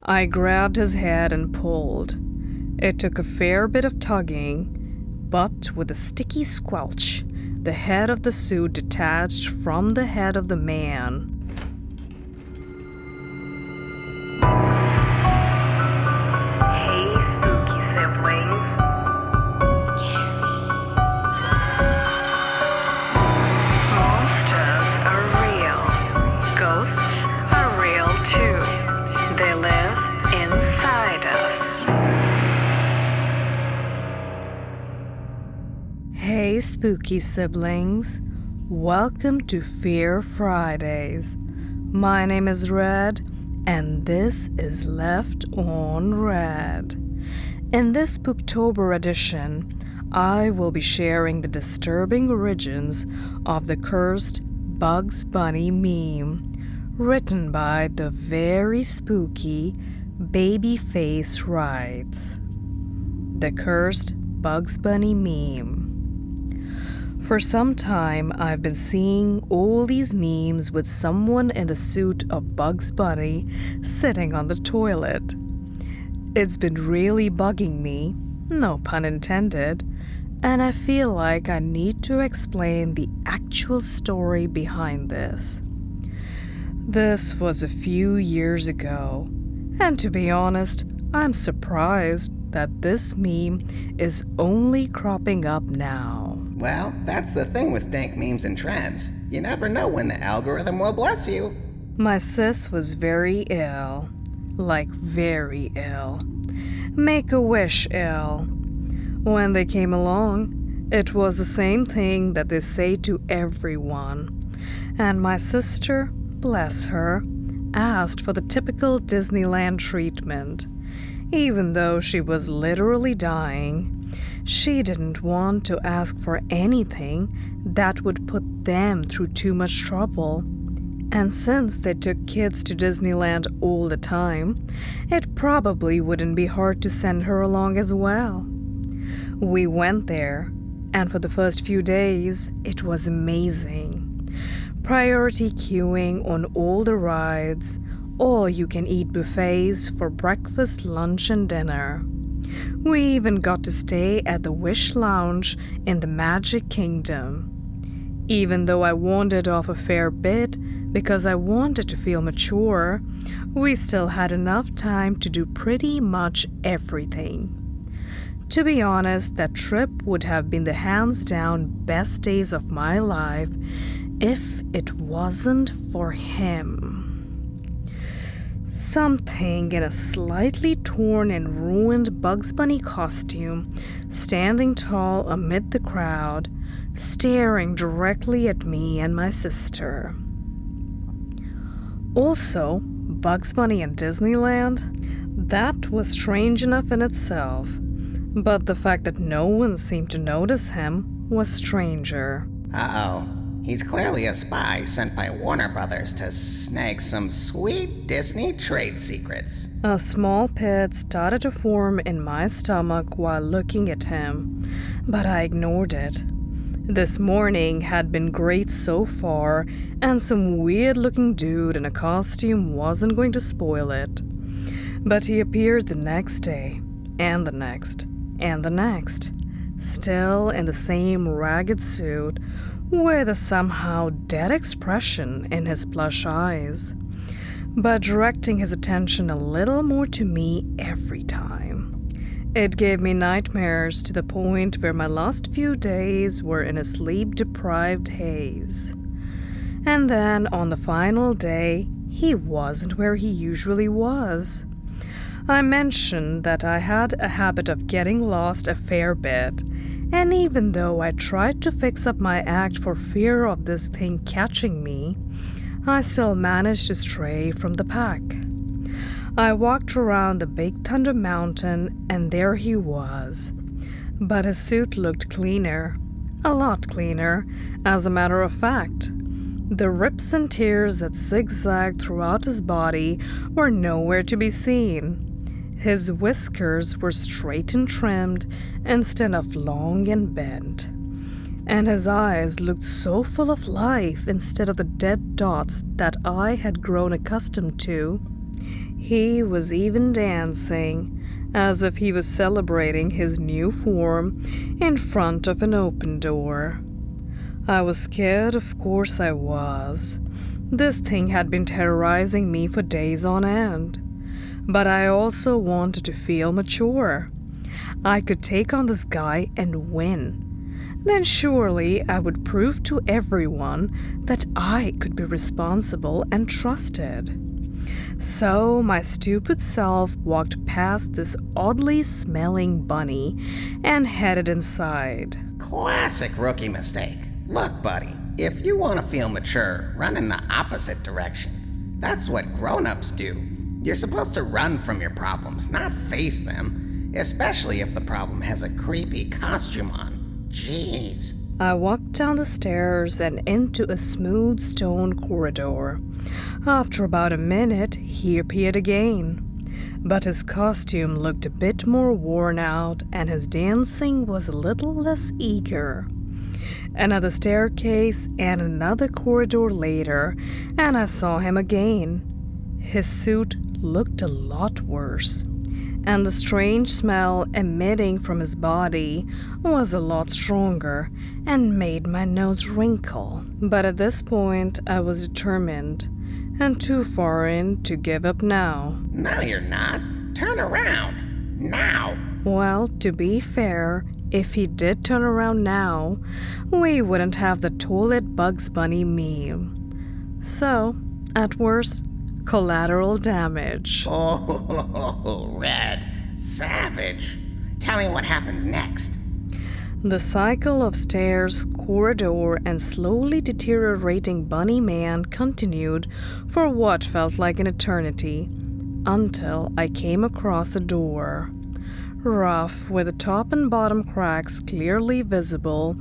I grabbed his head and pulled. It took a fair bit of tugging, but with a sticky squelch, the head of the suit detached from the head of the man. Hey, spooky siblings. Monsters are real. Ghosts are real too. They live inside us. Hey, spooky siblings. Welcome to Fear Fridays. My name is Red, and this is Left on Red. In this Spooktober edition, I will be sharing the disturbing origins of the cursed Bugs Bunny meme, written by the very spooky BaybeeFaceWrites. The cursed Bugs Bunny meme. For some time, I've been seeing all these memes with someone in the suit of Bugs Bunny sitting on the toilet. It's been really bugging me, no pun intended, and I feel like I need to explain the actual story behind this. This was a few years ago, and to be honest, I'm surprised that this meme is only cropping up now. Well, that's the thing with dank memes and trends. You never know when the algorithm will bless you. My sis was very ill. Like very ill. Make-a-wish ill. When they came along, it was the same thing that they say to everyone. And my sister, bless her, asked for the typical Disneyland treatment. Even though she was literally dying, she didn't want to ask for anything that would put them through too much trouble. And since they took kids to Disneyland all the time, it probably wouldn't be hard to send her along as well. We went there, and for the first few days, it was amazing. Priority queuing on all the rides, all-you-can-eat buffets for breakfast, lunch, and dinner. We even got to stay at the Wish Lounge in the Magic Kingdom. Even though I wandered off a fair bit because I wanted to feel mature, we still had enough time to do pretty much everything. To be honest, that trip would have been the hands-down best days of my life if it wasn't for him. Something in a slightly torn and ruined Bugs Bunny costume, standing tall amid the crowd, staring directly at me and my sister. Also, Bugs Bunny in Disneyland? That was strange enough in itself, but the fact that no one seemed to notice him was stranger. Uh-oh. He's clearly a spy sent by Warner Brothers to snag some sweet Disney trade secrets. A small pit started to form in my stomach while looking at him, but I ignored it. This morning had been great so far, and some weird-looking dude in a costume wasn't going to spoil it. But he appeared the next day, and the next, and the next, still in the same ragged suit, with a somehow dead expression in his plush eyes, but directing his attention a little more to me every time. It gave me nightmares to the point where my last few days were in a sleep-deprived haze. And then, on the final day, he wasn't where he usually was. I mentioned that I had a habit of getting lost a fair bit, and even though I tried to fix up my act for fear of this thing catching me, I still managed to stray from the pack. I walked around the Big Thunder Mountain, and there he was. But his suit looked cleaner, a lot cleaner, as a matter of fact. The rips and tears that zigzagged throughout his body were nowhere to be seen. His whiskers were straight and trimmed instead of long and bent. And his eyes looked so full of life instead of the dead dots that I had grown accustomed to. He was even dancing, as if he was celebrating his new form in front of an open door. I was scared, of course I was. This thing had been terrorizing me for days on end. But I also wanted to feel mature. I could take on this guy and win. Then surely I would prove to everyone that I could be responsible and trusted. So my stupid self walked past this oddly smelling bunny and headed inside. Classic rookie mistake. Look, buddy, if you want to feel mature, run in the opposite direction. That's what grown-ups do. You're supposed to run from your problems, not face them, especially if the problem has a creepy costume on. Jeez. I walked down the stairs and into a smooth stone corridor. After about a minute, he appeared again. But his costume looked a bit more worn out and his dancing was a little less eager. Another staircase and another corridor later, and I saw him again. His suit looked a lot worse, and the strange smell emitting from his body was a lot stronger and made my nose wrinkle. But at this point, I was determined and too far in to give up now. No, you're not. Turn around. Now. Well, to be fair, if he did turn around now, we wouldn't have the toilet Bugs Bunny meme. So, at worst, collateral damage. Oh, Red. Savage. Tell me what happens next. The cycle of stairs, corridor, and slowly deteriorating bunny man continued for what felt like an eternity, until I came across a door. Rough, with the top and bottom cracks clearly visible,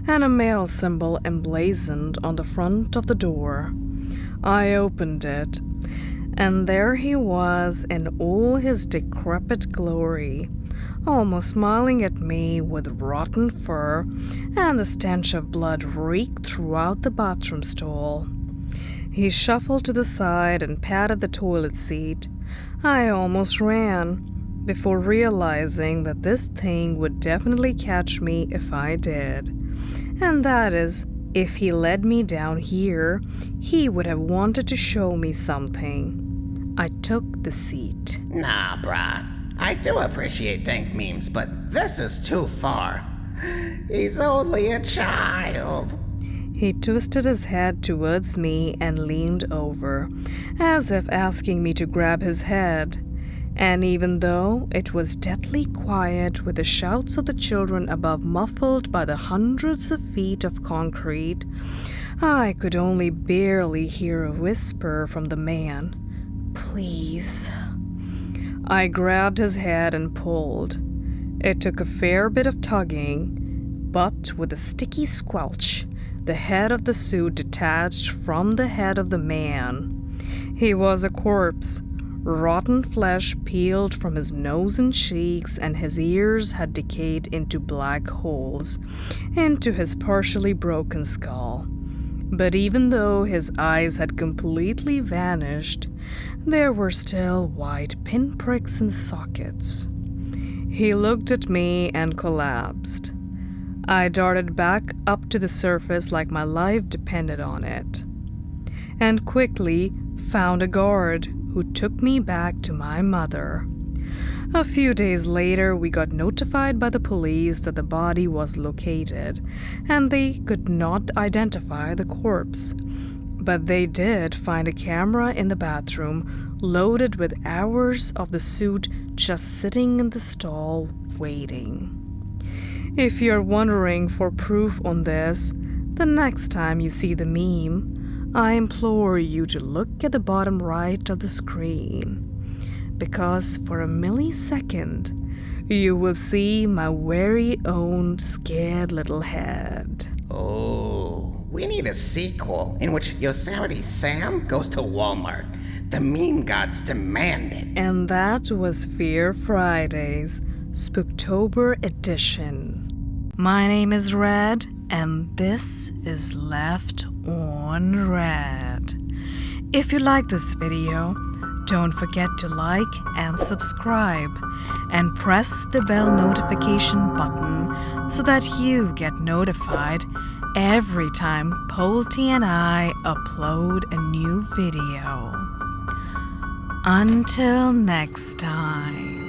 and a male symbol emblazoned on the front of the door. I opened it, and there he was in all his decrepit glory, almost smiling at me with rotten fur, and the stench of blood reeked throughout the bathroom stall. He shuffled to the side and patted the toilet seat. I almost ran, before realizing that this thing would definitely catch me if I did. And that is, if he led me down here, he would have wanted to show me something. I took the seat. Nah, brah. I do appreciate dank memes, but this is too far. He's only a child. He twisted his head towards me and leaned over, as if asking me to grab his head. And even though it was deathly quiet with the shouts of the children above muffled by the hundreds of feet of concrete, I could only barely hear a whisper from the man. Please. I grabbed his head and pulled. It took a fair bit of tugging, but with a sticky squelch, the head of the suit detached from the head of the man. He was a corpse. Rotten flesh peeled from his nose and cheeks, and his ears had decayed into black holes, into his partially broken skull. But even though his eyes had completely vanished, there were still white pinpricks in the sockets. He looked at me and collapsed. I darted back up to the surface like my life depended on it, and quickly found a guard who took me back to my mother. A few days later, we got notified by the police that the body was located, and they could not identify the corpse. But they did find a camera in the bathroom, loaded with hours of the suit just sitting in the stall, waiting. If you're wondering for proof on this, the next time you see the meme, I implore you to look at the bottom right of the screen, because for a millisecond, you will see my very own scared little head. Oh, we need a sequel in which Yosemite Sam goes to Walmart. The meme gods demand it. And that was Fear Fridays, Spooktober edition. My name is Red, and this is Left on Red. If you like this video, Don't forget to like and subscribe, and press the bell notification button so that you get notified every time Polty and I upload a new video. Until next time.